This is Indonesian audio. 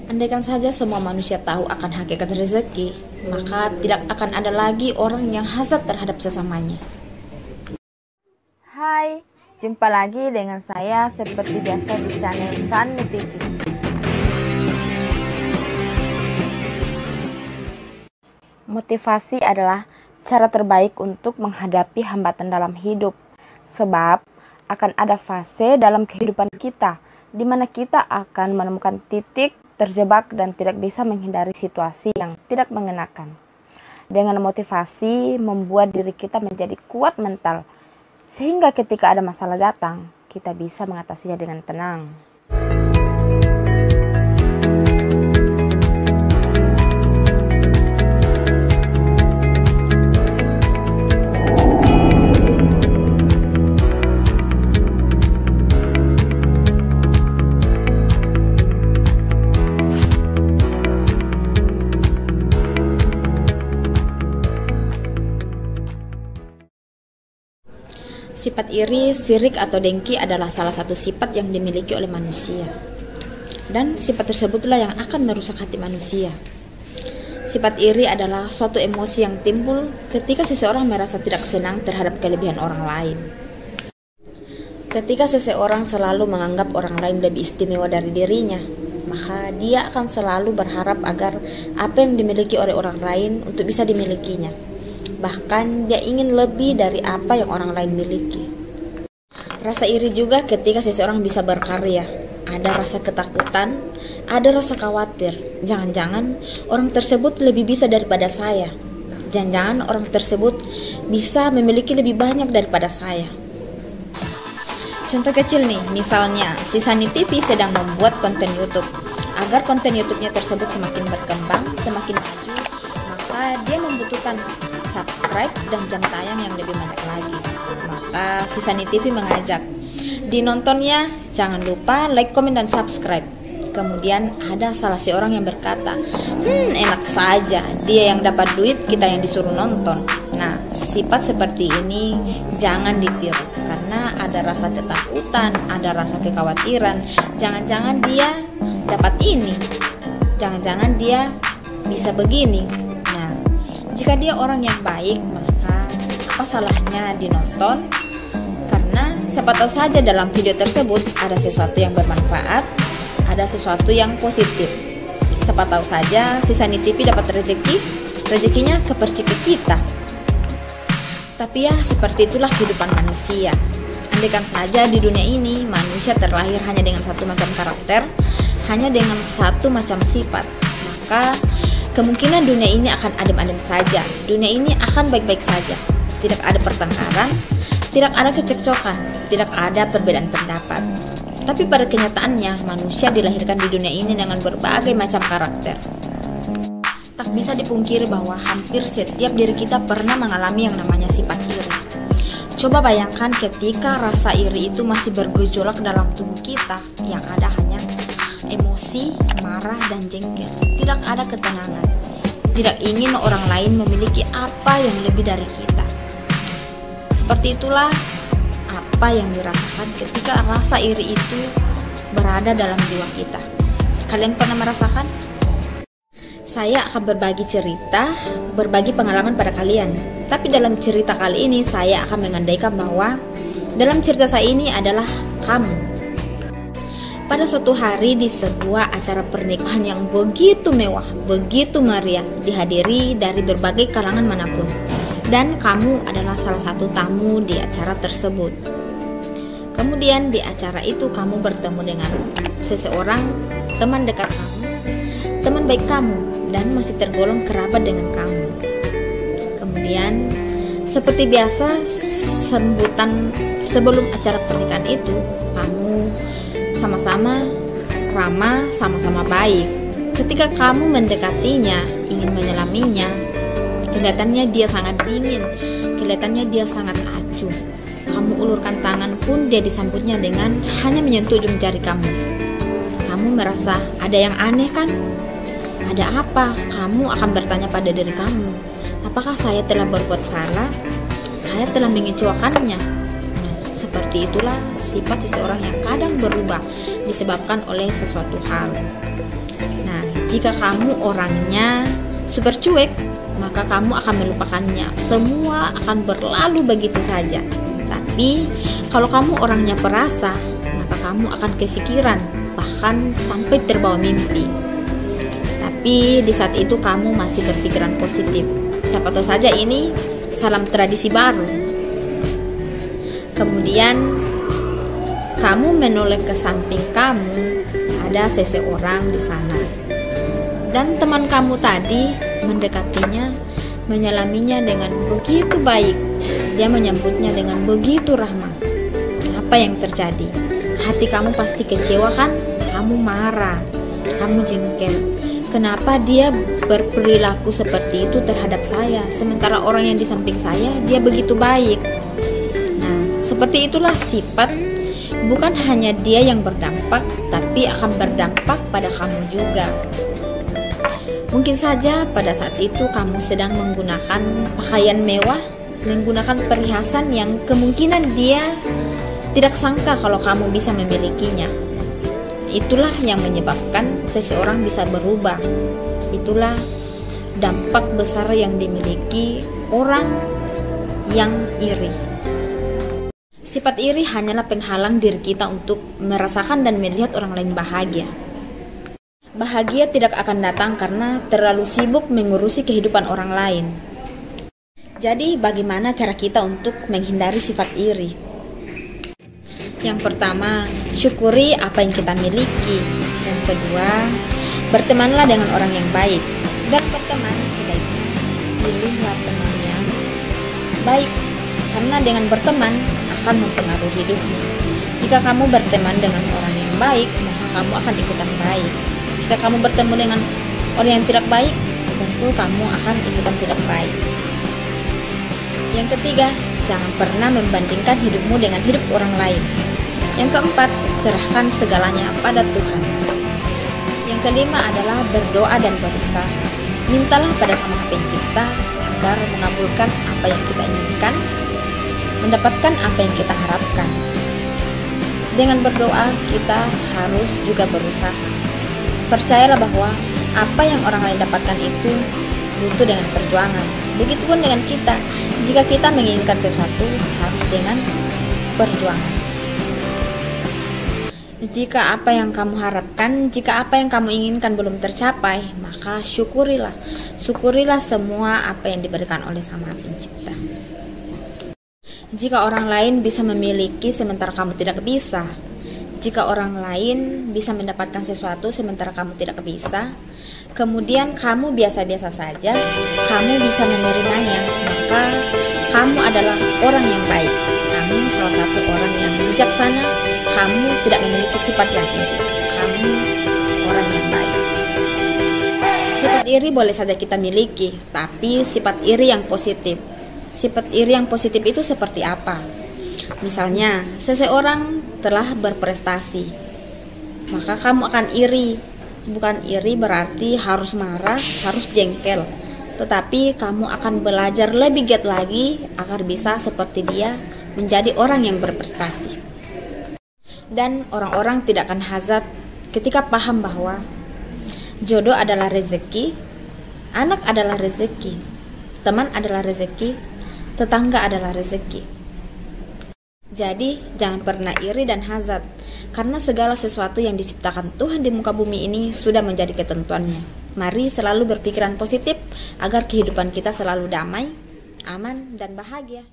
Andaikan saja semua manusia tahu akan hakikat rezeki, maka tidak akan ada lagi orang yang hasad terhadap sesamanya. Hai, jumpa lagi dengan saya seperti biasa di channel Sunny TV. Motivasi adalah cara terbaik untuk menghadapi hambatan dalam hidup, sebab akan ada fase dalam kehidupan kita di mana kita akan menemukan titik terjebak dan tidak bisa menghindari situasi yang tidak mengenakan. Dengan motivasi membuat diri kita menjadi kuat mental, sehingga ketika ada masalah datang, kita bisa mengatasinya dengan tenang. Sifat iri, sirik atau dengki adalah salah satu sifat yang dimiliki oleh manusia. Dan sifat tersebutlah yang akan merusak hati manusia. Sifat iri adalah suatu emosi yang timbul ketika seseorang merasa tidak senang terhadap kelebihan orang lain. Ketika seseorang selalu menganggap orang lain lebih istimewa dari dirinya, maka dia akan selalu berharap agar apa yang dimiliki oleh orang lain untuk bisa dimilikinya. Bahkan dia ingin lebih dari apa yang orang lain miliki. Rasa iri juga ketika seseorang bisa berkarya. Ada rasa ketakutan, ada rasa khawatir. Jangan-jangan orang tersebut lebih bisa daripada saya. Jangan-jangan orang tersebut bisa memiliki lebih banyak daripada saya. Contoh kecil nih, misalnya si Sunny TV sedang membuat konten YouTube. Agar konten YouTube-nya tersebut semakin berkembang, semakin maju, maka dia membutuhkan subscribe dan jam tayang yang lebih banyak lagi. Maka si Sunny TV mengajak, dinontonnya jangan lupa like, komen, dan subscribe. Kemudian ada salah seorang yang berkata, enak saja, dia yang dapat duit, kita yang disuruh nonton. Nah, sifat seperti ini jangan ditiru, karena ada rasa ketakutan, ada rasa kekhawatiran. Jangan-jangan dia dapat ini, jangan-jangan dia bisa begini. Jika dia orang yang baik, maka apa salahnya dinonton? Karena siapa tahu saja dalam video tersebut ada sesuatu yang bermanfaat, ada sesuatu yang positif. Siapa tahu saja si Sunny TV dapat rezekinya kepercik ke kita. Tapi ya seperti itulah kehidupan manusia. Andaikan saja di dunia ini manusia terlahir hanya dengan satu macam karakter, hanya dengan satu macam sifat, maka kemungkinan dunia ini akan adem-adem saja. Dunia ini akan baik-baik saja. Tidak ada pertengkaran, tidak ada kecekcokan, tidak ada perbedaan pendapat. Tapi pada kenyataannya, manusia dilahirkan di dunia ini dengan berbagai macam karakter. Tak bisa dipungkiri bahwa hampir setiap diri kita pernah mengalami yang namanya sifat iri. Coba bayangkan ketika rasa iri itu masih bergejolak dalam tubuh kita, yang ada hanya emosi, marah, dan jengkel. Tidak ada ketenangan. Tidak ingin orang lain memiliki apa yang lebih dari kita. Seperti itulah apa yang dirasakan ketika rasa iri itu berada dalam jiwa kita. Kalian pernah merasakan? Saya akan berbagi cerita, berbagi pengalaman pada kalian. Tapi dalam cerita kali ini saya akan mengandaikan bahwa dalam cerita saya ini adalah kamu. Pada suatu hari di sebuah acara pernikahan yang begitu mewah, begitu meriah, dihadiri dari berbagai kalangan manapun. Dan kamu adalah salah satu tamu di acara tersebut. Kemudian di acara itu kamu bertemu dengan seseorang, teman dekat kamu, teman baik kamu, dan masih tergolong kerabat dengan kamu. Kemudian seperti biasa sambutan sebelum acara pernikahan itu, kamu sama-sama ramah, sama-sama baik. Ketika kamu mendekatinya, ingin menyelaminya, kelihatannya dia sangat dingin, kelihatannya dia sangat acuh. Kamu ulurkan tangan pun dia disambutnya dengan hanya menyentuh ujung jari kamu. Kamu merasa ada yang aneh kan? Ada apa? Kamu akan bertanya pada diri kamu, apakah saya telah berbuat salah? Saya telah mengecewakannya? Seperti itulah sifat seseorang yang kadang berubah disebabkan oleh sesuatu hal. Nah, jika kamu orangnya super cuek, maka kamu akan melupakannya. Semua akan berlalu begitu saja. Tapi kalau kamu orangnya perasa, maka kamu akan kepikiran, bahkan sampai terbawa mimpi. Tapi di saat itu kamu masih berpikiran positif. Siapa tahu saja ini salam tradisi baru. Kemudian kamu menoleh ke samping kamu, ada seseorang di sana. Dan teman kamu tadi mendekatinya, menyelaminya dengan begitu baik. Dia menyambutnya dengan begitu ramah. Apa yang terjadi? Hati kamu pasti kecewa kan? Kamu marah, kamu jengkel. Kenapa dia berperilaku seperti itu terhadap saya, sementara orang yang di samping saya, dia begitu baik. Nah, seperti itulah sifat. Bukan hanya dia yang berdampak, tapi akan berdampak pada kamu juga. Mungkin saja pada saat itu kamu sedang menggunakan pakaian mewah, menggunakan perhiasan yang kemungkinan dia tidak sangka kalau kamu bisa memilikinya. Itulah yang menyebabkan seseorang bisa berubah. Itulah dampak besar yang dimiliki orang yang iri. Sifat iri hanyalah penghalang diri kita untuk merasakan dan melihat orang lain bahagia. Bahagia tidak akan datang karena terlalu sibuk mengurusi kehidupan orang lain. Jadi bagaimana cara kita untuk menghindari sifat iri? Yang pertama, syukuri apa yang kita miliki. Yang kedua, bertemanlah dengan orang yang baik. Dan berteman sebaiknya pilihlah teman yang baik, karena dengan berteman akan mempengaruhi hidupmu. Jika kamu berteman dengan orang yang baik, maka kamu akan ikutan baik. Jika kamu bertemu dengan orang yang tidak baik, tentu kamu akan ikutan tidak baik. Yang ketiga, jangan pernah membandingkan hidupmu dengan hidup orang lain. Yang keempat, serahkan segalanya pada Tuhan. Yang kelima adalah berdoa dan berusaha. Mintalah pada Sang Maha Pencipta agar mengabulkan apa yang kita inginkan, mendapatkan apa yang kita harapkan. Dengan berdoa, kita harus juga berusaha. Percayalah bahwa apa yang orang lain dapatkan itu butuh dengan perjuangan. Begitupun dengan kita. Jika kita menginginkan sesuatu, harus dengan perjuangan. Jika apa yang kamu harapkan, jika apa yang kamu inginkan belum tercapai, maka syukurilah. Syukurilah semua apa yang diberikan oleh Sang Maha Pencipta. Jika orang lain bisa memiliki sementara kamu tidak bisa, jika orang lain bisa mendapatkan sesuatu sementara kamu tidak bisa, kemudian kamu biasa-biasa saja, kamu bisa menerimanya, maka kamu adalah orang yang baik. Kamu salah satu orang yang bijaksana. Kamu tidak memiliki sifat yang iri. Kamu orang yang baik. Sifat iri boleh saja kita miliki, tapi sifat iri yang positif. Sifat iri yang positif itu seperti apa? Misalnya, seseorang telah berprestasi, maka kamu akan iri. Bukan iri berarti harus marah, harus jengkel, tetapi kamu akan belajar lebih giat lagi agar bisa seperti dia, menjadi orang yang berprestasi. Dan orang-orang tidak akan hasad ketika paham bahwa jodoh adalah rezeki, anak adalah rezeki, teman adalah rezeki, tetangga adalah rezeki. Jadi jangan pernah iri dan hasad, karena segala sesuatu yang diciptakan Tuhan di muka bumi ini sudah menjadi ketentuannya. Mari selalu berpikiran positif agar kehidupan kita selalu damai, aman, dan bahagia.